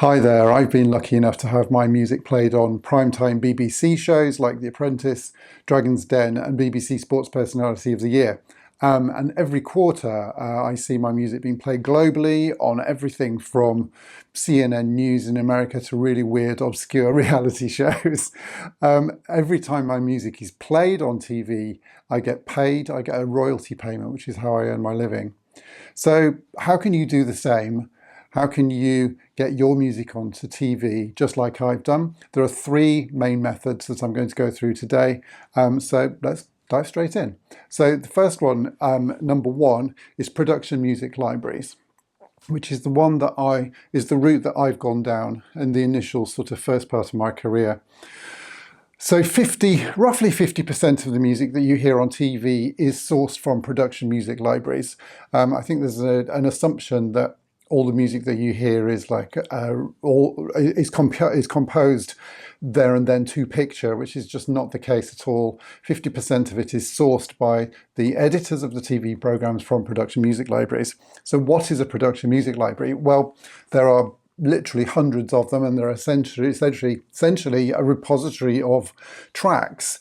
Hi there, I've been lucky enough to have my music played on primetime BBC shows like The Apprentice, Dragon's Den and BBC Sports Personality of the Year. And every quarter I see my music being played globally on everything from CNN News in America to really weird, obscure reality shows. Every time my music is played on TV, I get paid, I get a royalty payment, which is how I earn my living. So how can you do the same? How can you get your music onto TV just like I've done? There are three main methods that I'm going to go through today. So let's dive straight in. So the first one, number one, is production music libraries, which is the one that is the route that I've gone down in the initial sort of first part of my career. So roughly 50% of the music that you hear on TV is sourced from production music libraries. I think there's an assumption that all the music that you hear is composed there and then to picture, which is just not the case at all. 50% of it is sourced by the editors of the TV programs from production music libraries. So what is a production music library? Well, there are literally hundreds of them, and they're essentially a repository of tracks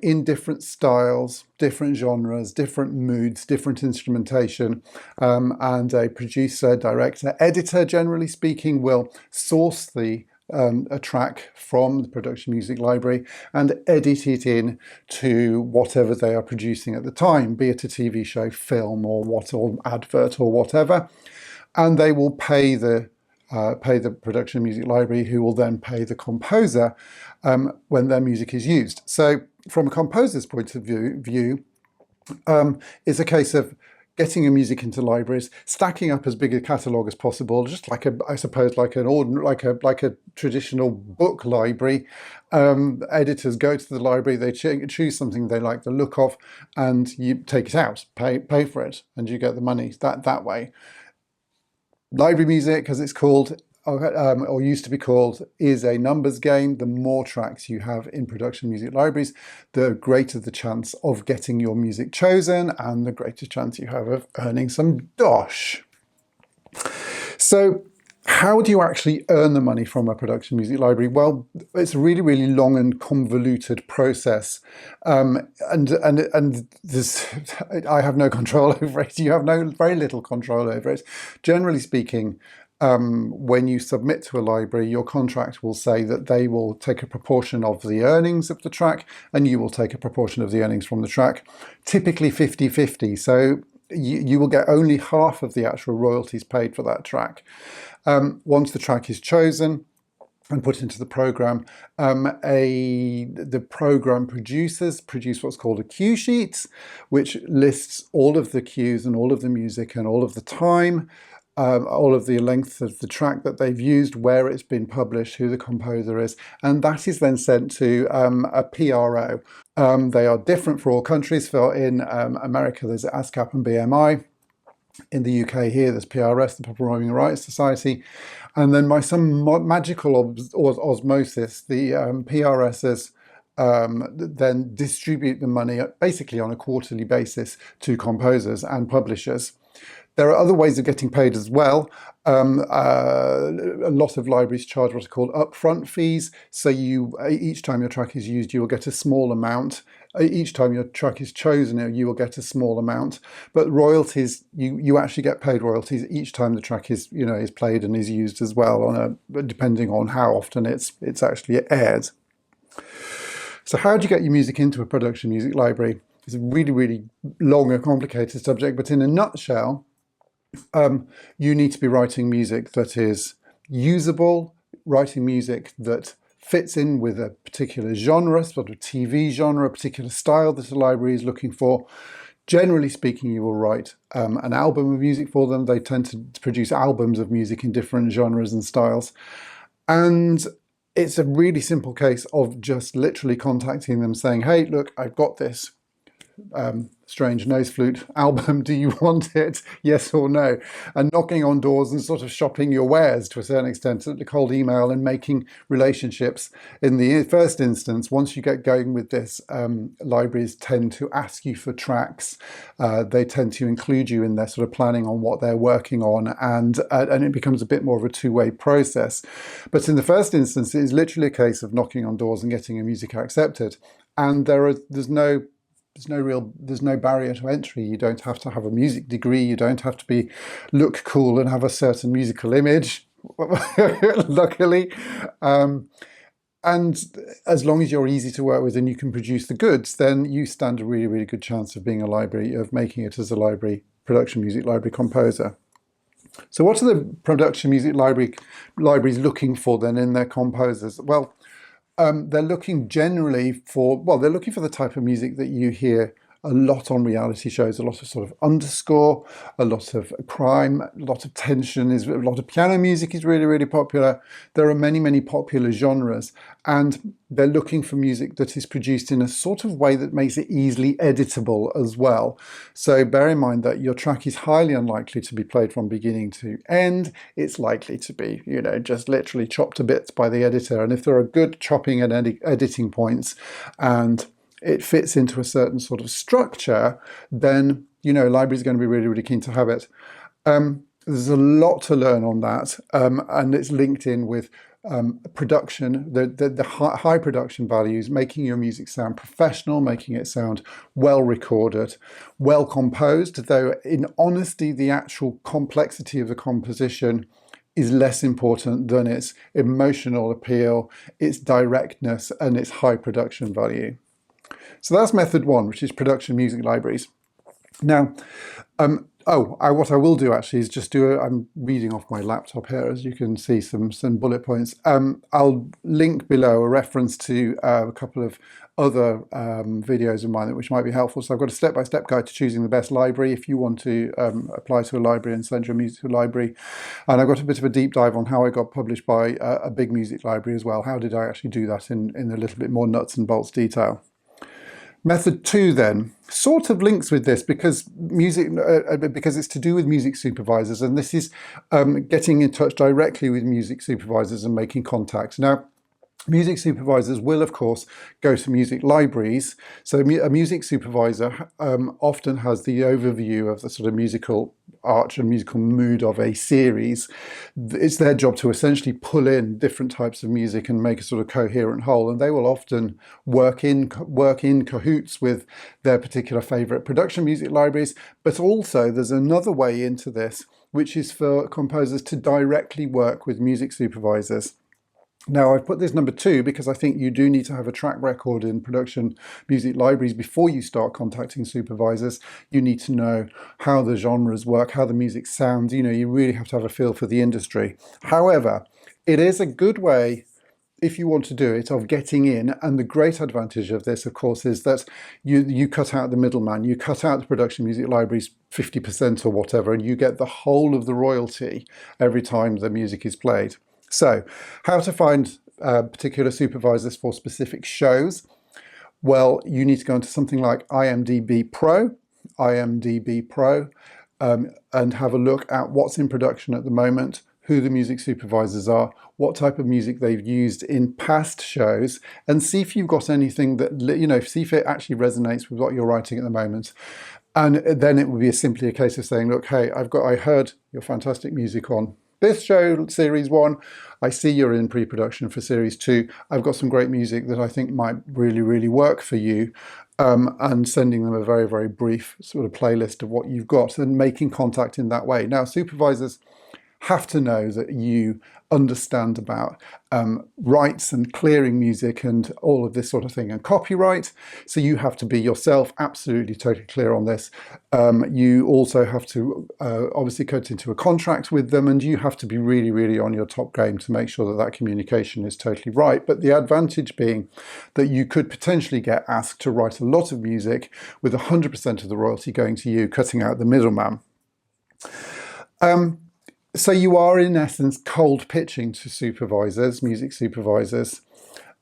in different styles, different genres, different moods, different instrumentation, and a producer, director, editor, generally speaking, will source a track from the production music library and edit it in to whatever they are producing at the time, be it a TV show, film, or advert or whatever, and they will pay the production music library, who will then pay the composer when their music is used. So from a composer's point of view, it's a case of getting your music into libraries, stacking up as big a catalogue as possible, just like a traditional book library. Editors go to the library, they choose something they like the look of, and you take it out, pay for it, and you get the money that way. Library music, as it's called, or used to be called, is a numbers game. The more tracks you have in production music libraries, the greater the chance of getting your music chosen and the greater chance you have of earning some dosh. So how do you actually earn the money from a production music library? Well, it's a really, really long and convoluted process. And this, I have no control over it. You have very little control over it. Generally speaking, when you submit to a library, your contract will say that they will take a proportion of the earnings of the track and you will take a proportion of the earnings from the track, typically 50-50. So you will get only half of the actual royalties paid for that track. Once the track is chosen and put into the program, the program producers produce what's called a cue sheet, which lists all of the cues and all of the music and all of the time, all of the length of the track that they've used, where it's been published, who the composer is, and that is then sent to a PRO. They are different for all countries. In America, there's ASCAP and BMI. In the UK here, there's PRS, the Performing Rights Society. And then by some magical osmosis, the PRSs then distribute the money basically on a quarterly basis to composers and publishers. There are other ways of getting paid as well. A lot of libraries charge what are called upfront fees. So each time your track is used, you will get a small amount. Each time your track is chosen, you will get a small amount. But royalties, you actually get paid royalties each time the track is played and is used as well, depending on how often it's actually aired. So how do you get your music into a production music library? It's a really, really long and complicated subject, but in a nutshell, you need to be writing music that is usable, writing music that fits in with a particular genre, sort of TV genre, a particular style that a library is looking for. Generally speaking, you will write an album of music for them. They tend to produce albums of music in different genres and styles. And it's a really simple case of just literally contacting them saying, hey, look, I've got this. strange nose flute album, do you want it? Yes or no? And knocking on doors and sort of shopping your wares to a certain extent, the cold email and making relationships. In the first instance, once you get going with this, libraries tend to ask you for tracks. They tend to include you in their sort of planning on what they're working on, and it becomes a bit more of a two-way process. But in the first instance, it is literally a case of knocking on doors and getting your music accepted. And there's no barrier to entry. You don't have to have a music degree. You don't have to look cool and have a certain musical image, luckily. And as long as you're easy to work with and you can produce the goods, then you stand a really, really good chance of being of making it as a production music library composer. So what are the production music libraries looking for then in their composers? Well, they're looking for the type of music that you hear a lot on reality shows, a lot of sort of underscore, a lot of crime, a lot of tension, a lot of piano music is really, really popular. There are many, many popular genres, and they're looking for music that is produced in a sort of way that makes it easily editable as well. So bear in mind that your track is highly unlikely to be played from beginning to end. It's likely to be, just literally chopped to bits by the editor. And if there are good chopping and editing points, and it fits into a certain sort of structure, then, libraries are going to be really, really keen to have it. There's a lot to learn on that, and it's linked in with production, the high production values, making your music sound professional, making it sound well recorded, well composed, though in honesty, the actual complexity of the composition is less important than its emotional appeal, its directness, and its high production value. So that's method one, which is production music libraries. Now, what I will do actually is just I'm reading off my laptop here, as you can see some bullet points. I'll link below a reference to a couple of other videos of mine which might be helpful. So I've got a step-by-step guide to choosing the best library if you want to apply to a library and send your music to a library. And I've got a bit of a deep dive on how I got published by a big music library as well. How did I actually do that in a little bit more nuts and bolts detail. Method two then sort of links with this because it's to do with music supervisors, and this is getting in touch directly with music supervisors and making contact. Now, music supervisors will, of course, go to music libraries. So a music supervisor often has the overview of the sort of musical arch and musical mood of a series. It's their job to essentially pull in different types of music and make a sort of coherent whole. And they will often work in cahoots with their particular favorite production music libraries. But also there's another way into this, which is for composers to directly work with music supervisors. Now, I've put this number two because I think you do need to have a track record in production music libraries before you start contacting supervisors. You need to know how the genres work, how the music sounds. You really have to have a feel for the industry. However, it is a good way, if you want to do it, of getting in. And the great advantage of this, of course, is that you cut out the middleman. You cut out the production music libraries 50% or whatever, and you get the whole of the royalty every time the music is played. So, how to find particular supervisors for specific shows? Well, you need to go into something like IMDb Pro, and have a look at what's in production at the moment, who the music supervisors are, what type of music they've used in past shows, and see if you've got anything that, see if it actually resonates with what you're writing at the moment. And then it would be simply a case of saying, look, hey, I heard your fantastic music on this show, Series 1, I see you're in pre-production for Series 2. I've got some great music that I think might really, really work for you. And sending them a very, very brief sort of playlist of what you've got and making contact in that way. Now, supervisors have to know that you understand about rights and clearing music and all of this sort of thing and copyright. So you have to be yourself absolutely totally clear on this. You also have to obviously cut into a contract with them, and you have to be really, really on your top game to make sure that that communication is totally right. But the advantage being that you could potentially get asked to write a lot of music with 100% of the royalty going to you, cutting out the middleman. So you are, in essence, cold pitching to supervisors, music supervisors,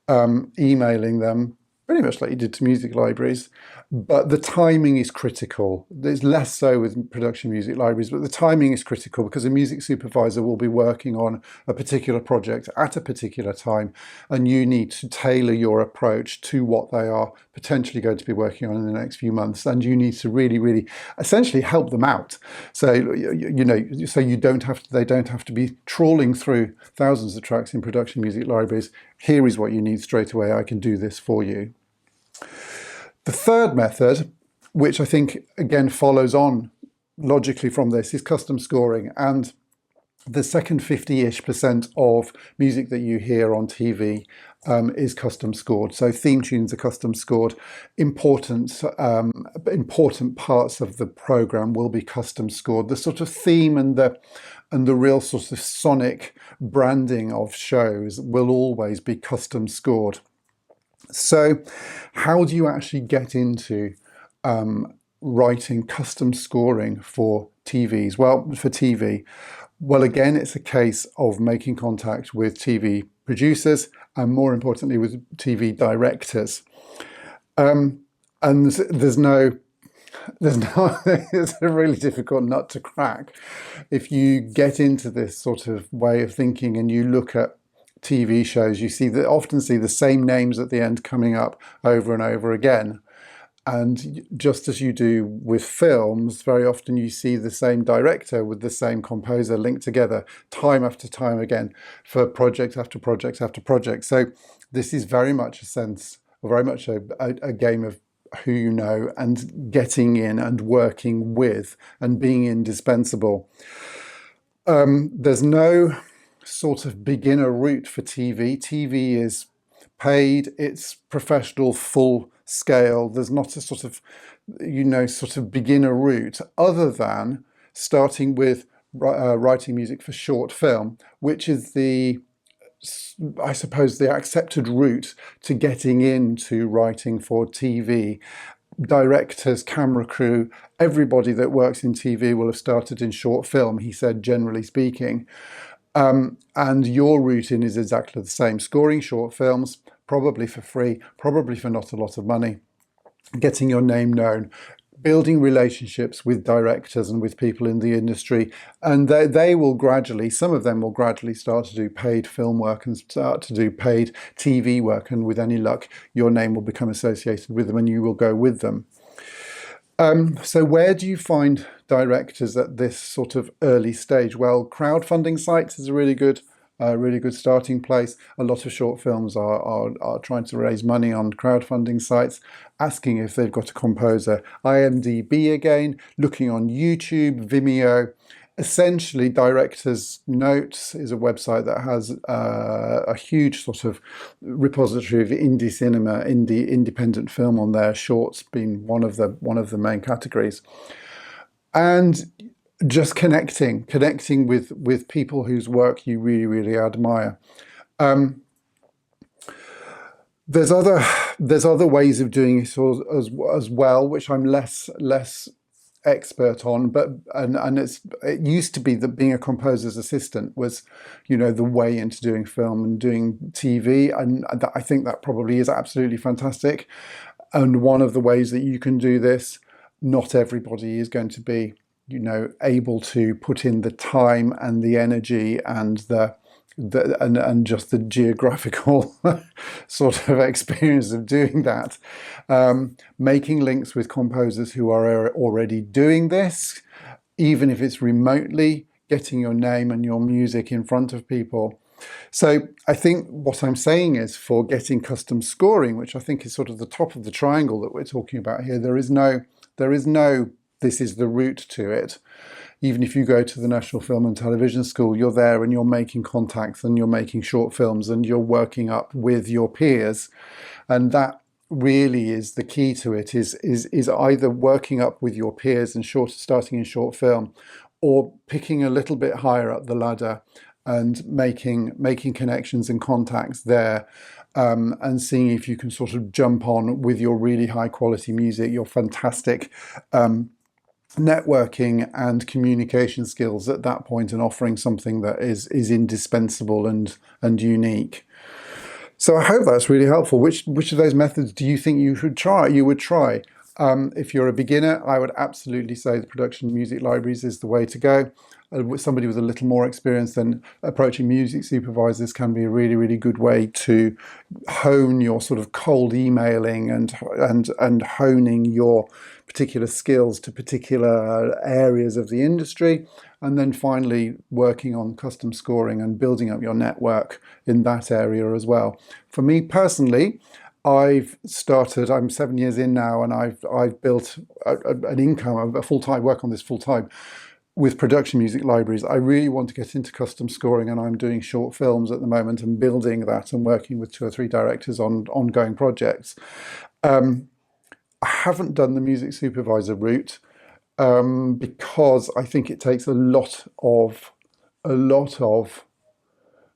emailing them, pretty much like you did to music libraries, but the timing is critical. There's less so with production music libraries, but the timing is critical because a music supervisor will be working on a particular project at a particular time, and you need to tailor your approach to what they are potentially going to be working on in the next few months, and you need to really, really essentially help them out. So so they don't have to be trawling through thousands of tracks in production music libraries. Here is what you need straight away. I can do this for you. The third method, which I think again follows on logically from this, is custom scoring. And the second 50-ish% of music that you hear on TV is custom scored. So theme tunes are custom scored. Important parts of the program will be custom scored. The sort of theme and the real sort of sonic branding of shows will always be custom scored. So how do you actually get into writing custom scoring for TVs? Well, for TV, well, again, it's a case of making contact with TV producers and, more importantly, with TV directors. And it's a really difficult nut to crack. If you get into this sort of way of thinking and you look at TV shows, you often see the same names at the end coming up over and over again. And just as you do with films, very often you see the same director with the same composer linked together time after time again for project after project after project. So this is very much a game of who you know and getting in and working with and being indispensable. There's no sort of beginner route for TV. TV is paid, it's professional, full scale. There's not a sort of beginner route other than starting with writing music for short film, which is I suppose the accepted route to getting into writing for TV. Directors, camera crew, everybody that works in TV will have started in short film, he said, generally speaking. And your route in is exactly the same. Scoring short films, probably for free, probably for not a lot of money, getting your name known, building relationships with directors and with people in the industry. And some of them will gradually start to do paid film work and start to do paid TV work. And with any luck, your name will become associated with them and you will go with them. So where do you find directors at this sort of early stage? Well, crowdfunding sites is a really good starting place. A lot of short films are trying to raise money on crowdfunding sites, asking if they've got a composer. IMDb again, looking on YouTube, Vimeo. Essentially, Directors Notes is a website that has a huge sort of repository of indie cinema, independent film on there, shorts being one of the main categories. And just connecting with people whose work you really, really admire. There's other ways of doing it as well, which I'm less expert on, but it used to be that being a composer's assistant was, the way into doing film and doing TV, and I think that probably is absolutely fantastic. And one of the ways that you can do this, not everybody is going to be, able to put in the time and the energy and and just the geographical sort of experience of doing that. Making links with composers who are already doing this, even if it's remotely, getting your name and your music in front of people. So I think what I'm saying is, for getting custom scoring, which I think is sort of the top of the triangle that we're talking about here, there is no this is the route to it. Even if you go to the National Film and Television School, you're there and you're making contacts and you're making short films and you're working up with your peers. And that really is the key to it, is either working up with your peers and starting in short film, or picking a little bit higher up the ladder and making connections and contacts there, and seeing if you can sort of jump on with your really high quality music, your fantastic networking and communication skills at that point, and offering something that is indispensable and unique. So I hope that's really helpful. Which of those methods do you think you should try? You would try. If you're a beginner, I would absolutely say the production music libraries is the way to go. Somebody with a little more experience, then approaching music supervisors can be a really, really good way to hone your sort of cold emailing and honing your particular skills to particular areas of the industry. And then finally working on custom scoring and building up your network in that area as well. For me personally, I'm 7 years in now, and I've built an income, a full-time work on this full-time with production music libraries. I really want to get into custom scoring, and I'm doing short films at the moment and building that and working with 2 or 3 directors on ongoing projects. I haven't done the music supervisor route because I think it takes a lot of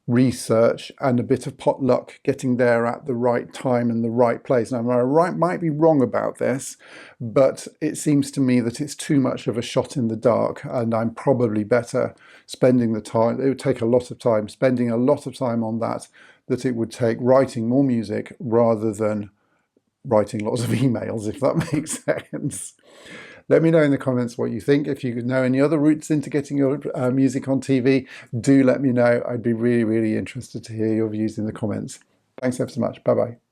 research and a bit of potluck getting there at the right time and the right place. Now, I might be wrong about this, but it seems to me that it's too much of a shot in the dark, and I'm probably better spending the time. It would take a lot of time, spending a lot of time on that it would take writing more music rather than writing lots of emails, if that makes sense. Let me know in the comments what you think. If you know any other routes into getting your music on TV, do let me know. I'd be really, really interested to hear your views in the comments. Thanks ever so much. Bye-bye.